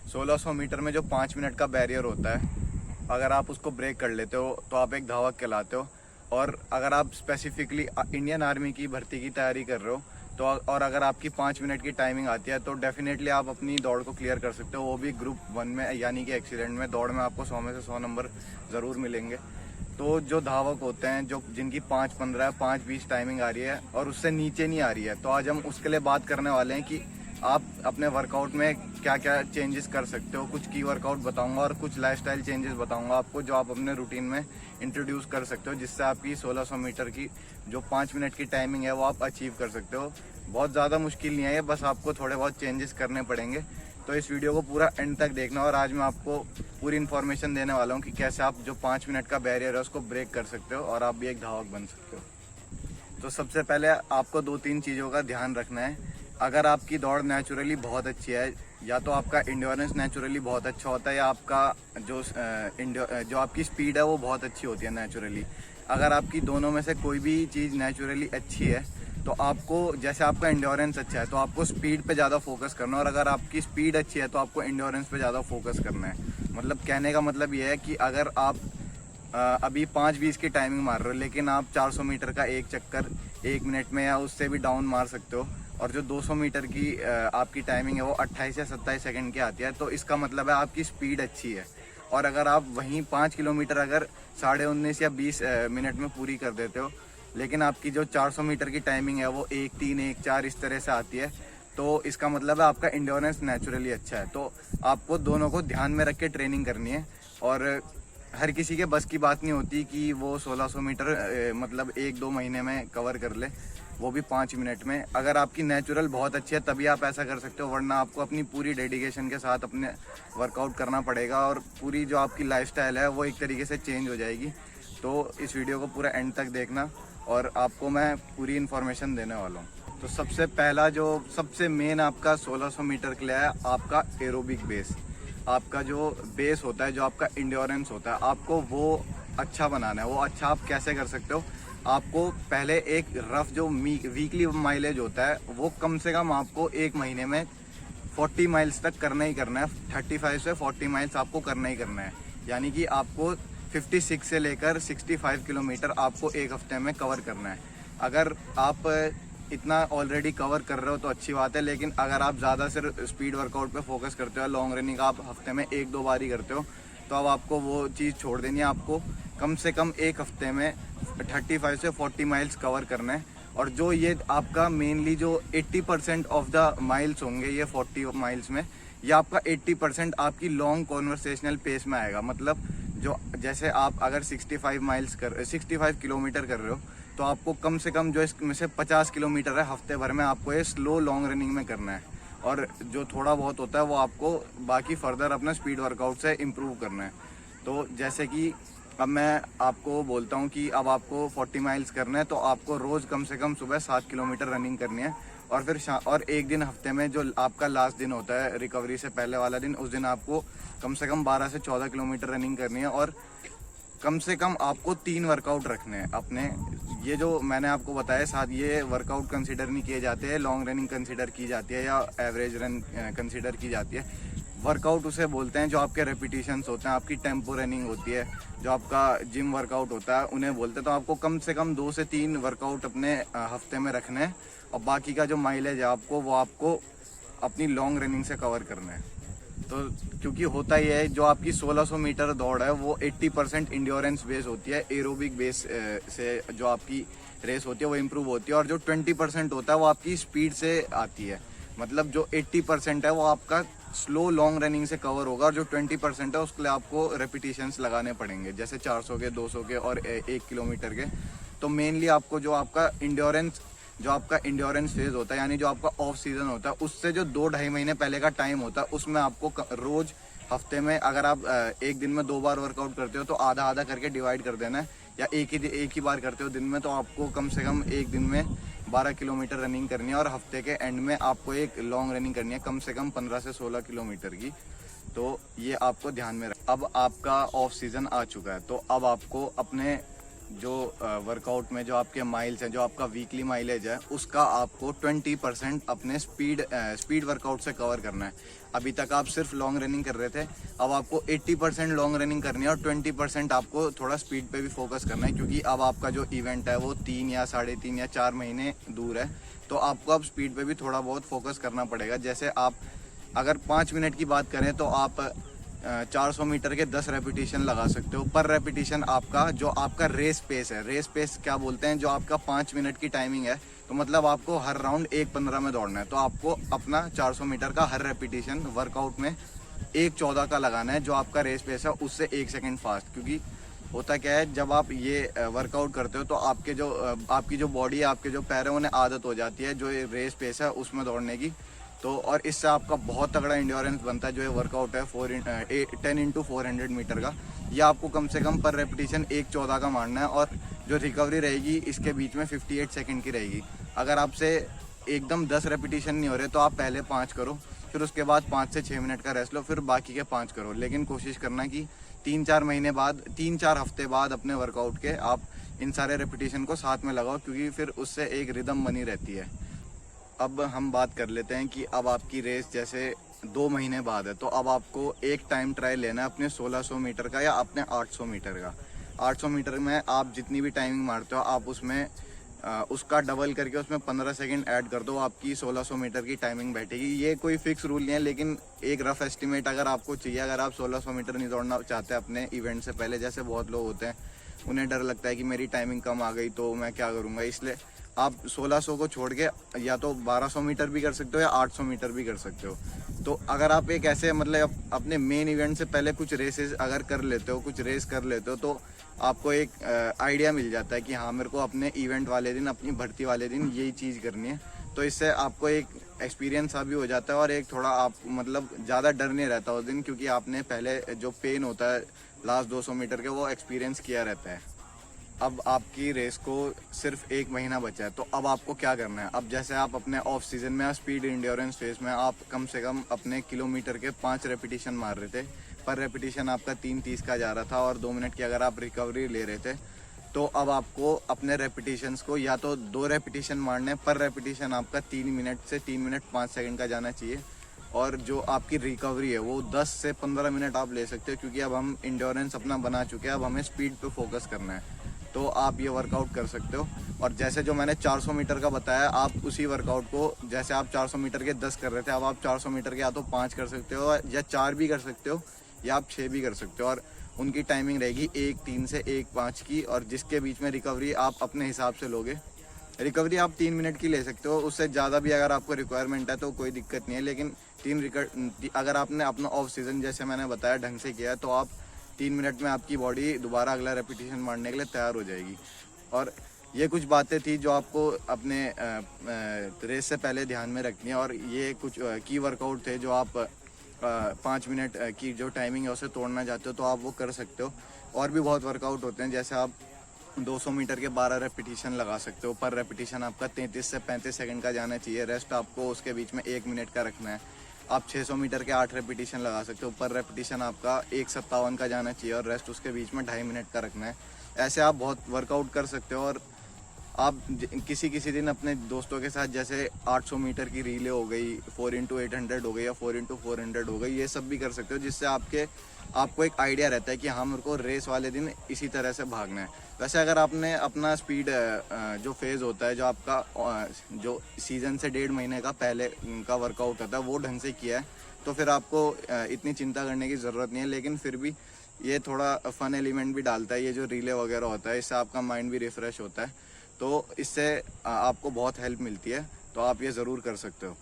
1600 metre में जो 5 minute का बैरियर होता है, अगर आप उसको ब्रेक कर लेते हो तो आप एक धावक कहलाते हो। और अगर आप स्पेसिफिकली इंडियन आर्मी की भर्ती की तैयारी कर रहे हो तो और अगर आपकी 5 मिनट की टाइमिंग आती है तो डेफिनेटली आप अपनी दौड़ को क्लियर कर सकते हो, वो भी ग्रुप 1 में, यानी कि एक्सीडेंट में। दौड़ में आपको 100 में से 100 नंबर ज़रूर मिलेंगे। तो जो धावक होते हैं जो जिनकी 5:15 5:20 टाइमिंग आ रही है और उससे नीचे नहीं आ रही है, तो आज हम उसके लिए बात करने वाले हैं कि आप अपने वर्कआउट में क्या क्या चेंजेस कर सकते हो। कुछ की वर्कआउट बताऊंगा और कुछ लाइफस्टाइल चेंजेस बताऊंगा आपको जो आप अपने रूटीन में इंट्रोड्यूस कर सकते हो, जिससे आपकी 1600 मीटर की जो 5 मिनट की टाइमिंग है वो आप अचीव कर सकते हो। बहुत ज़्यादा मुश्किल नहीं है ये, बस आपको थोड़े बहुत चेंजेस करने पड़ेंगे। तो इस वीडियो को पूरा एंड तक देखना और आज मैं आपको पूरी इन्फॉर्मेशन देने वाला हूँ कि कैसे आप जो 5 मिनट का बैरियर है उसको ब्रेक कर सकते हो और आप भी एक धावक बन सकते हो। तो सबसे पहले आपको 2-3 चीज़ों का ध्यान रखना है। अगर आपकी दौड़ नेचुरली बहुत अच्छी है, या तो आपका इंड्योरेंस नेचुरली बहुत अच्छा होता है, या आपका जो आपकी स्पीड है वो बहुत अच्छी होती है नेचुरली। अगर आपकी दोनों में से कोई भी चीज़ नेचुरली अच्छी है तो आपको, जैसे आपका इंड्योरेंस अच्छा है तो आपको स्पीड पे ज़्यादा फोकस करना है, और अगर आपकी स्पीड अच्छी है तो आपको इंड्योरेंस पे ज़्यादा फोकस करना है। मतलब कहने का मतलब ये है कि अगर आप अभी 5:20 की टाइमिंग मार रहे हो लेकिन आप 400 मीटर का एक चक्कर 1 मिनट में या उससे भी डाउन मार सकते हो, और जो 200 मीटर की आपकी टाइमिंग है वो 28 या 27 सेकंड की आती है, तो इसका मतलब है आपकी स्पीड अच्छी है। और अगर आप वहीं 5 किलोमीटर अगर 19.5 या 20 मिनट में पूरी कर देते हो, लेकिन आपकी जो 400 मीटर की टाइमिंग है वो 1:03 1:04 इस तरह से आती है, तो इसका मतलब है आपका इंड्योरेंस नेचुरली अच्छा है। तो आपको दोनों को ध्यान में रख के ट्रेनिंग करनी है। और हर किसी के बस की बात नहीं होती कि वो 1600 मीटर मतलब 1-2 महीने में कवर कर ले, वो भी 5 मिनट में। अगर आपकी नेचुरल बहुत अच्छी है तभी आप ऐसा कर सकते हो, वरना आपको अपनी पूरी डेडिकेशन के साथ अपने वर्कआउट करना पड़ेगा और पूरी जो आपकी लाइफस्टाइल है वो एक तरीके से चेंज हो जाएगी। तो इस वीडियो को पूरा एंड तक देखना और आपको मैं पूरी इन्फॉर्मेशन देने वाला हूँ। तो सबसे पहला जो सबसे मेन आपका 1600 मीटर के लिए है आपका एरोबिक बेस। आपका जो बेस होता है, जो आपका इंड्योरेंस होता है, आपको वो अच्छा बनाना है। वो अच्छा आप कैसे कर सकते हो? आपको पहले एक रफ जो वीकली माइलेज होता है वो कम से कम आपको एक महीने में 40 माइल्स तक करना ही करना है। 35 से 40 माइल्स आपको करना ही करना है, यानी कि आपको 56 से लेकर 65 किलोमीटर आपको एक हफ्ते में कवर करना है। अगर आप इतना ऑलरेडी कवर कर रहे हो तो अच्छी बात है, लेकिन अगर आप ज़्यादा सिर्फ स्पीड वर्कआउट पे फोकस करते हो, लॉन्ग रनिंग आप हफ्ते में 1-2 बार ही करते हो, तो अब आपको वो चीज़ छोड़ देनी है। आपको कम से कम एक हफ्ते में 35 से 40 माइल्स कवर करना है। और जो ये आपका मेनली जो 80% ऑफ द माइल्स होंगे ये 40 माइल्स में, ये आपका 80% आपकी लॉन्ग कॉन्वर्सेशनल पेस में आएगा। मतलब जो जैसे आप अगर 65 किलोमीटर कर रहे हो तो आपको कम से कम जो इसमें से 50 किलोमीटर है हफ्ते भर में आपको ये स्लो लॉन्ग रनिंग में करना है, और जो थोड़ा बहुत होता है वो आपको बाकी फर्दर अपना स्पीड वर्कआउट से इम्प्रूव करना है। तो जैसे कि अब मैं आपको बोलता हूँ कि अब आपको 40 माइल्स करना है, तो आपको रोज़ कम से कम सुबह 7 किलोमीटर रनिंग करनी है, और फिर और एक दिन हफ्ते में जो आपका लास्ट दिन होता है रिकवरी से पहले वाला दिन, उस दिन आपको कम से कम 12 से 14 किलोमीटर रनिंग करनी है। और कम से कम आपको 3 वर्कआउट रखने हैं अपने। ये जो मैंने आपको बताया साथ, ये वर्कआउट कंसिडर नहीं किए जाते हैं, लॉन्ग रनिंग कंसिडर की जाती है या एवरेज रन कंसिडर की जाती है। वर्कआउट उसे बोलते हैं जो आपके रेपिटेशंस होते हैं, आपकी टेम्पो रनिंग होती है, जो आपका जिम वर्कआउट होता है, उन्हें बोलते हैं। तो आपको कम से कम 2 से 3 वर्कआउट अपने हफ्ते में रखने हैं, और बाकी का जो माइलेज है आपको वो आपको अपनी लॉन्ग रनिंग से कवर करना है। तो क्योंकि होता ही है, जो आपकी 1600 मीटर दौड़ है वो 80% इंड्योरेंस बेस होती है, एरोबिक बेस से जो आपकी रेस होती है वो इम्प्रूव होती है, और जो 20% होता है वो आपकी स्पीड से आती है। मतलब जो 80% है वो आपका स्लो लॉन्ग रनिंग से कवर होगा, और जो 20% है उसके लिए आपको रेपिटेशंस लगाने पड़ेंगे, जैसे 400 के, 200 के और 1 किलोमीटर के। तो मेनली आपको जो आपका इंड्योरेंस फेज होता है, यानी जो आपका ऑफ सीजन होता है, उससे जो 2-2.5 महीने पहले का टाइम होता है, उसमें आपको रोज हफ्ते में अगर आप एक दिन में 2 बार वर्कआउट करते हो तो आधा आधा करके डिवाइड कर देना है, या एक ही बार करते हो दिन में, तो आपको कम से कम एक दिन में 12 किलोमीटर रनिंग करनी है, और हफ्ते के एंड में आपको एक लॉन्ग रनिंग करनी है कम से कम 15 से 16 किलोमीटर की। तो ये आपको ध्यान में अब आपका ऑफ सीजन आ चुका है, तो अब आपको अपने जो वर्कआउट में जो आपके माइल्स हैं, जो आपका वीकली माइलेज है, उसका आपको 20% अपने स्पीड वर्कआउट से कवर करना है। अभी तक आप सिर्फ लॉन्ग रनिंग कर रहे थे, अब आपको 80% लॉन्ग रनिंग करनी है और 20% आपको थोड़ा स्पीड पे भी फोकस करना है, क्योंकि अब आपका जो इवेंट है वो 3 या 3.5 या 4 महीने दूर है। तो आपको अब स्पीड पे भी थोड़ा बहुत फोकस करना पड़ेगा। जैसे आप अगर 5 मिनट की बात करें तो आप 400 मीटर के 10 रेपिटेशन लगा सकते हो। पर रेपिटेशन आपका जो आपका रेस पेस है, रेस पेस क्या बोलते हैं, जो आपका 5 मिनट की टाइमिंग है, तो मतलब आपको हर राउंड 1:15 में दौड़ना है। तो आपको अपना 400 मीटर का हर रेपिटेशन वर्कआउट में 1:14 का लगाना है, जो आपका रेस पेस है उससे 1 सेकेंड फास्ट। क्योंकि होता क्या है, जब आप ये वर्कआउट करते हो तो आपकी जो बॉडी है, आपके जो पैर है, उन्हें आदत हो जाती है जो रेस पेस है उसमें दौड़ने की। तो और इससे आपका बहुत तगड़ा इंड्योरेंस बनता है। जो ये वर्कआउट है 10x400 मीटर का, ये आपको कम से कम पर रेपिटेशन 1:14 का मारना है। और जो रिकवरी रहेगी इसके बीच में 58 सेकंड की रहेगी। अगर आपसे एकदम 10 रेपिटेशन नहीं हो रहे तो आप पहले 5 करो, फिर उसके बाद 5 से 6 मिनट का रेस्ट लो, फिर बाकी के 5 करो। लेकिन कोशिश करना कि 3-4 महीने बाद, 3-4 हफ्ते बाद अपने वर्कआउट के आप इन सारे रेपिटेशन को साथ में लगाओ, क्योंकि फिर उससे एक रिदम बनी रहती है। अब हम बात कर लेते हैं कि अब आपकी रेस जैसे 2 महीने बाद है, तो अब आपको एक टाइम ट्रायल लेना है अपने 1600 मीटर का या अपने 800 मीटर का। 800 मीटर में आप जितनी भी टाइमिंग मारते हो, आप उसमें उसका डबल करके उसमें 15 सेकंड ऐड कर दो, आपकी 1600 मीटर की टाइमिंग बैठेगी। ये कोई फिक्स रूल नहीं है, लेकिन एक रफ एस्टिमेट अगर आपको चाहिए, अगर आप 1600 मीटर नहीं दौड़ना चाहते अपने इवेंट से पहले, जैसे बहुत लोग होते हैं उन्हें डर लगता है कि मेरी टाइमिंग कम आ गई तो मैं क्या करूँगा, इसलिए आप 1600 को छोड़ के या तो 1200 मीटर भी कर सकते हो या 800 मीटर भी कर सकते हो। तो अगर आप एक ऐसे मतलब अपने मेन इवेंट से पहले कुछ रेसेस अगर कर लेते हो, कुछ रेस कर लेते हो, तो आपको एक आइडिया मिल जाता है कि हाँ, मेरे को अपने इवेंट वाले दिन, अपनी भर्ती वाले दिन यही चीज़ करनी है। तो इससे आपको एक एक्सपीरियंस भी हो जाता है और एक थोड़ा आप मतलब ज़्यादा डर नहीं रहता उस दिन, क्योंकि आपने पहले जो पेन होता है लास्ट 200 मीटर के वो एक्सपीरियंस किया रहता है। अब आपकी रेस को सिर्फ 1 महीना बचा है, तो अब आपको क्या करना है। अब जैसे आप अपने ऑफ सीजन में, स्पीड इंड्योरेंस फेज में आप कम से कम अपने किलोमीटर के 5 रेपिटेशन मार रहे थे, पर रेपिटेशन आपका 3:30 का जा रहा था और 2 मिनट की अगर आप रिकवरी ले रहे थे, तो अब आपको अपने रेपिटेशंस को या तो 2 रेपिटेशन मारने, पर रेपिटेशन आपका 3 मिनट से 3 मिनट 5 सेकंड का जाना चाहिए। और जो आपकी रिकवरी है वो 10 से 15 मिनट आप ले सकते हो, क्योंकि अब हम इंड्योरेंस अपना बना चुके हैं, अब हमें स्पीड पे फोकस करना है। तो आप ये वर्कआउट कर सकते हो। और जैसे जो मैंने 400 मीटर का बताया, आप उसी वर्कआउट को, जैसे आप 400 मीटर के 10 कर रहे थे, अब आप 400 मीटर के या तो 5 कर सकते हो या 4 भी कर सकते हो या आप 6 भी कर सकते हो। और उनकी टाइमिंग रहेगी 1:03 से 1:05 की, और जिसके बीच में रिकवरी आप अपने हिसाब से लोगे। रिकवरी आप 3 मिनट की ले सकते हो, उससे ज़्यादा भी अगर आपको रिक्वायरमेंट है तो कोई दिक्कत नहीं है। लेकिन अगर आपने अपना ऑफ सीजन जैसे मैंने बताया ढंग से किया, तो आप 3 मिनट में आपकी बॉडी दोबारा अगला रेपिटेशन मारने के लिए तैयार हो जाएगी। और ये कुछ बातें थी जो आपको अपने रेस से पहले ध्यान में रखनी है। और ये कुछ की वर्कआउट थे जो आप 5 मिनट की जो टाइमिंग है उसे तोड़ना चाहते हो तो आप वो कर सकते हो। और भी बहुत वर्कआउट होते हैं, जैसे आप 200 मीटर के 12 रेपिटेशन लगा सकते हो, पर रेपिटेशन आपका 33 से 35 सेकंड का जाना चाहिए। रेस्ट आपको उसके बीच में 1 मिनट का रखना है। आप 600 मीटर के 8 रेपिटेशन लगा सकते हो, पर रेपिटेशन आपका 1:57 का जाना चाहिए और रेस्ट उसके बीच में 2.5 मिनट का रखना है। ऐसे आप बहुत वर्कआउट कर सकते हो। और आप किसी दिन अपने दोस्तों के साथ, जैसे 800 मीटर की रीले हो गई, 4x800 हो गई या 4x400 हो गई, ये सब भी कर सकते हो, जिससे आपको एक आइडिया रहता है कि हाँ, मेरे को रेस वाले दिन इसी तरह से भागना है। वैसे अगर आपने अपना स्पीड जो फेज़ होता है, जो आपका जो सीज़न से 1.5 महीने का पहले का वर्कआउट होता है, वो ढंग से किया है, तो फिर आपको इतनी चिंता करने की ज़रूरत नहीं है। लेकिन फिर भी ये थोड़ा फन एलिमेंट भी डालता है, ये जो रीले वगैरह होता है, इससे आपका माइंड भी रिफ़्रेश होता है, तो इससे आपको बहुत हेल्प मिलती है। तो आप ये ज़रूर कर सकते हो।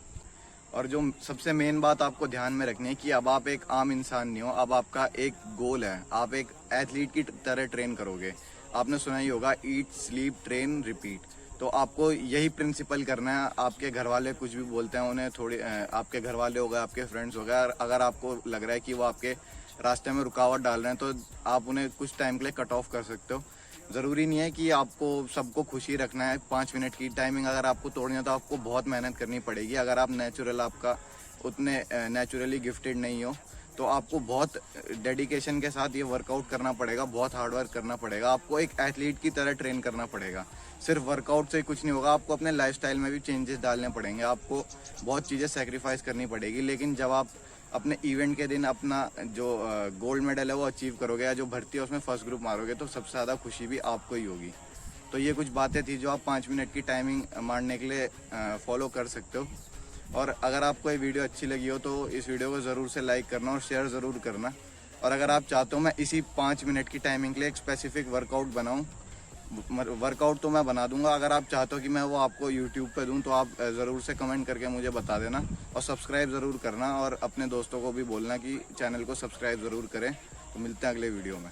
और जो सबसे मेन बात आपको ध्यान में रखनी है कि अब आप एक आम इंसान नहीं हो, अब आपका एक गोल है, आप एक एथलीट की तरह ट्रेन करोगे। आपने सुना ही होगा, ईट स्लीप ट्रेन रिपीट। तो आपको यही प्रिंसिपल करना है। आपके घर वाले कुछ भी बोलते हैं, उन्हें थोड़ी आपके घर वाले हो गए, आपके फ्रेंड्स हो गए, अगर आपको लग रहा है कि वो आपके रास्ते में रुकावट डाल रहे हैं, तो आप उन्हें कुछ टाइम के लिए कट ऑफ कर सकते हो। ज़रूरी नहीं है कि आपको सबको खुशी रखना है। 5 मिनट की टाइमिंग अगर आपको तोड़नी है तो आपको बहुत मेहनत करनी पड़ेगी। अगर आप आपका उतने नेचुरली गिफ्टेड नहीं हो तो आपको बहुत डेडिकेशन के साथ ये वर्कआउट करना पड़ेगा, बहुत हार्ड वर्क करना पड़ेगा, आपको एक एथलीट की तरह ट्रेन करना पड़ेगा। सिर्फ वर्कआउट से कुछ नहीं होगा, आपको अपने लाइफस्टाइल में भी चेंजेस डालने पड़ेंगे, आपको बहुत चीज़ें सेक्रीफाइस करनी पड़ेगी। लेकिन जब आप अपने इवेंट के दिन अपना जो गोल्ड मेडल है वो अचीव करोगे, या जो भर्ती है उसमें फर्स्ट ग्रुप मारोगे, तो सबसे ज़्यादा खुशी भी आपको ही होगी। तो ये कुछ बातें थी जो आप 5 मिनट की टाइमिंग मारने के लिए फॉलो कर सकते हो। और अगर आपको ये वीडियो अच्छी लगी हो तो इस वीडियो को ज़रूर से लाइक करना और शेयर ज़रूर करना। और अगर आप चाहते हो मैं इसी 5 मिनट की टाइमिंग के लिए एक स्पेसिफिक वर्कआउट बनाऊं, वर्कआउट तो मैं बना दूंगा। अगर आप चाहते हो कि मैं वो आपको यूट्यूब पे दूं तो आप ज़रूर से कमेंट करके मुझे बता देना, और सब्सक्राइब ज़रूर करना, और अपने दोस्तों को भी बोलना कि चैनल को सब्सक्राइब ज़रूर करें। तो मिलते हैं अगले वीडियो में।